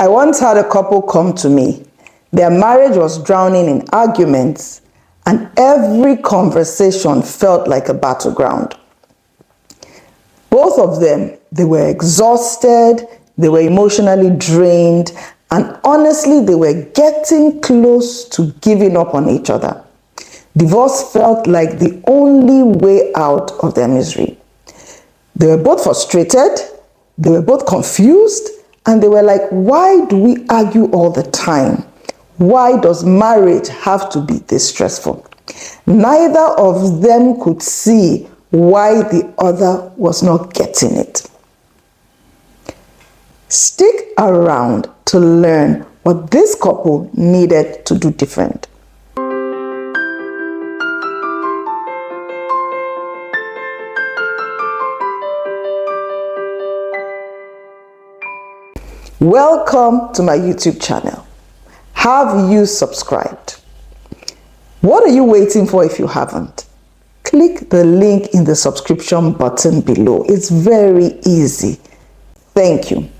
I once had a couple come to me. Their marriage was drowning in arguments, and every conversation felt like a battleground. Both of them, they were exhausted, they were emotionally drained, and honestly, they were getting close to giving up on each other. Divorce felt like the only way out of their misery. They were both frustrated, they were both confused, and they were like, why do we argue all the time? Why does marriage have to be this stressful? Neither of them could see why the other was not getting it. Stick around to learn what this couple needed to do different. Welcome to my YouTube channel. Have you subscribed? What are you waiting for if you haven't? Click the link in the subscription button below. It's very easy. Thank you.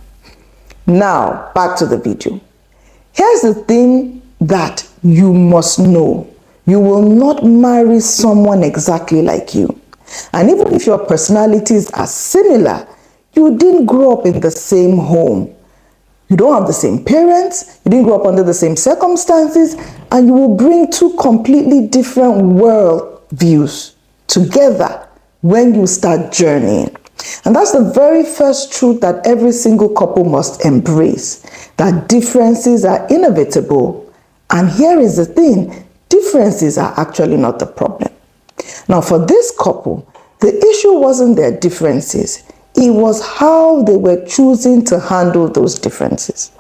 Now, back to the video. Here's the thing that you must know. You will not marry someone exactly like you. And even if your personalities are similar, you didn't grow up in the same home. You don't have the same parents, you didn't grow up under the same circumstances, and you will bring two completely different world views together when you start journeying. And that's the very first truth that every single couple must embrace, that differences are inevitable. And here is the thing, differences are actually not the problem. Now for this couple, the issue wasn't their differences. It was how they were choosing to handle those differences.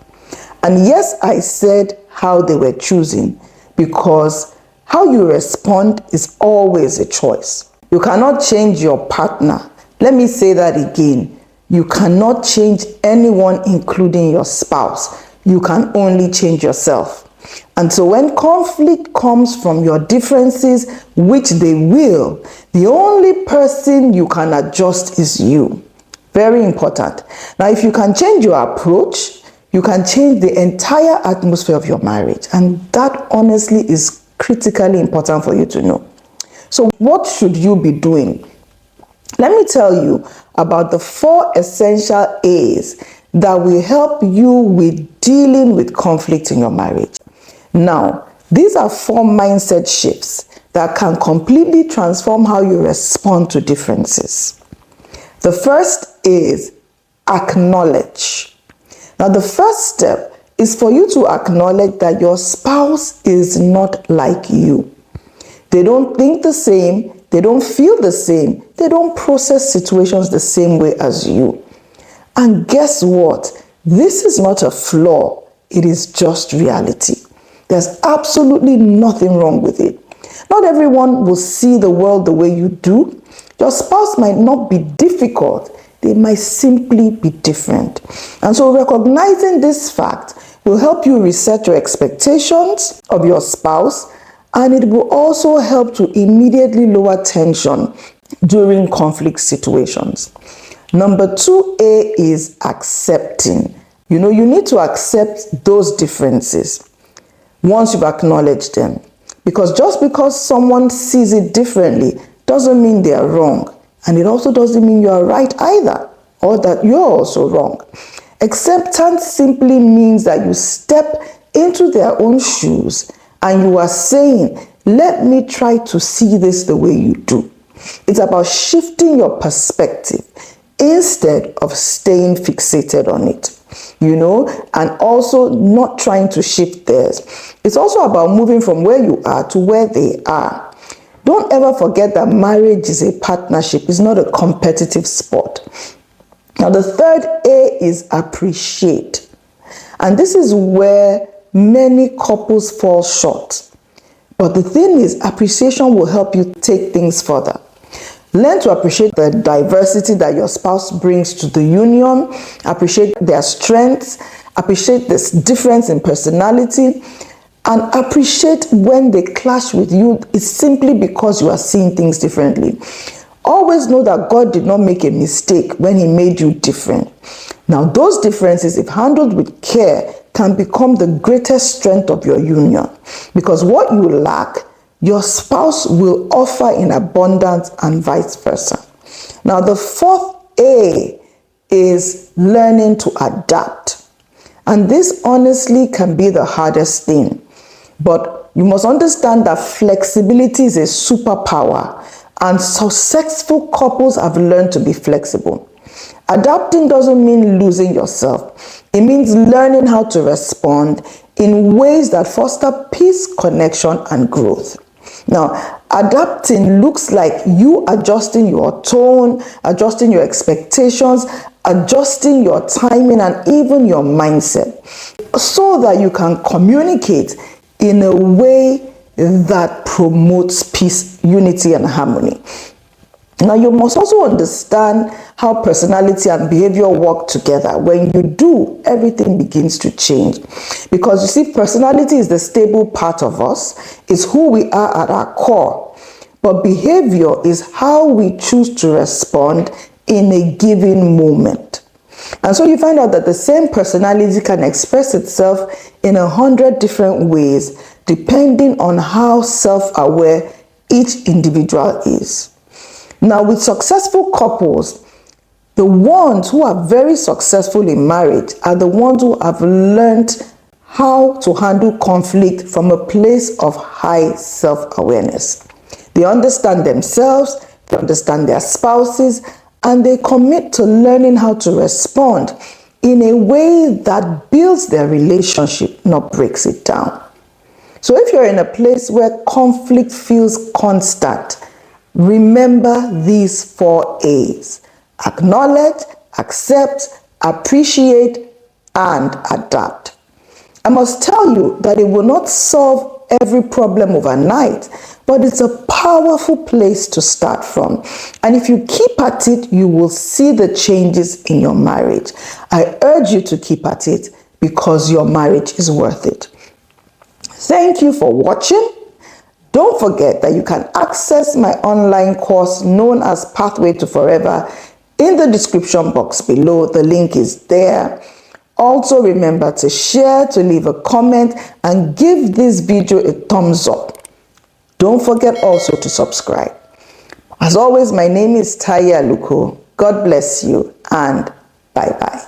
And yes, I said how they were choosing, because how you respond is always a choice. You cannot change your partner. Let me say that again. You cannot change anyone, including your spouse. You can only change yourself. And so when conflict comes from your differences, which they will, the only person you can adjust is you. Very important. Now, if you can change your approach, you can change the entire atmosphere of your marriage. And that honestly is critically important for you to know. So what should you be doing? Let me tell you about the 4 essential A's that will help you with dealing with conflict in your marriage. Now, these are 4 mindset shifts that can completely transform how you respond to differences. The first is acknowledge. Now, the first step is for you to acknowledge that your spouse is not like you. They don't think the same, they don't feel the same, they don't process situations the same way as you. And guess what? This is not a flaw, it is just reality. There's absolutely nothing wrong with it. Not everyone will see the world the way you do. Your spouse might not be difficult, they might simply be different. And so recognizing this fact will help you reset your expectations of your spouse, and it will also help to immediately lower tension during conflict situations. Number 2A is accepting. You need to accept those differences once you've acknowledged them. Because just because someone sees it differently doesn't mean they are wrong. And it also doesn't mean you are right either, or that you're also wrong. Acceptance simply means that you step into their own shoes and you are saying, let me try to see this the way you do. It's about shifting your perspective instead of staying fixated on it, and also not trying to shift theirs. It's also about moving from where you are to where they are. Don't ever forget that marriage is a partnership. It's not a competitive sport. Now, the third A is appreciate. And this is where many couples fall short. But the thing is, appreciation will help you take things further. Learn to appreciate the diversity that your spouse brings to the union. Appreciate their strengths. Appreciate this difference in personality. And appreciate when they clash with you. It's simply because you are seeing things differently. Always know that God did not make a mistake when he made you different. Now, those differences, if handled with care, can become the greatest strength of your union, because what you lack, your spouse will offer in abundance, and vice versa. Now, the fourth A is learning to adapt. And this honestly can be the hardest thing. But you must understand that flexibility is a superpower, and successful couples have learned to be flexible. Adapting doesn't mean losing yourself. It means learning how to respond in ways that foster peace, connection, and growth. Now, adapting looks like you adjusting your tone, adjusting your expectations, adjusting your timing, and even your mindset, so that you can communicate in a way that promotes peace, unity, and harmony. Now, you must also understand how personality and behavior work together. When you do, everything begins to change. Because you see, personality is the stable part of us. It's who we are at our core. But behavior is how we choose to respond in a given moment. And so you find out that the same personality can express itself in 100 different ways, depending on how self-aware each individual is. Now, with successful couples, the ones who are very successful in marriage are the ones who have learned how to handle conflict from a place of high self-awareness. They understand themselves, they understand their spouses, and they commit to learning how to respond in a way that builds their relationship, not breaks it down. So if you're in a place where conflict feels constant, remember these 4 A's: acknowledge, accept, appreciate, and adapt. I must tell you that it will not solve every problem overnight, but it's a powerful place to start from. And if you keep at it, you will see the changes in your marriage. I urge you to keep at it, because your marriage is worth it. Thank you for watching. Don't forget that you can access my online course known as Pathway to Forever in the description box below. The link is there. Also, remember to share, to leave a comment, and give this video a thumbs up. Don't forget also to subscribe. As always, my name is Taye Aluko. God bless you, and bye-bye.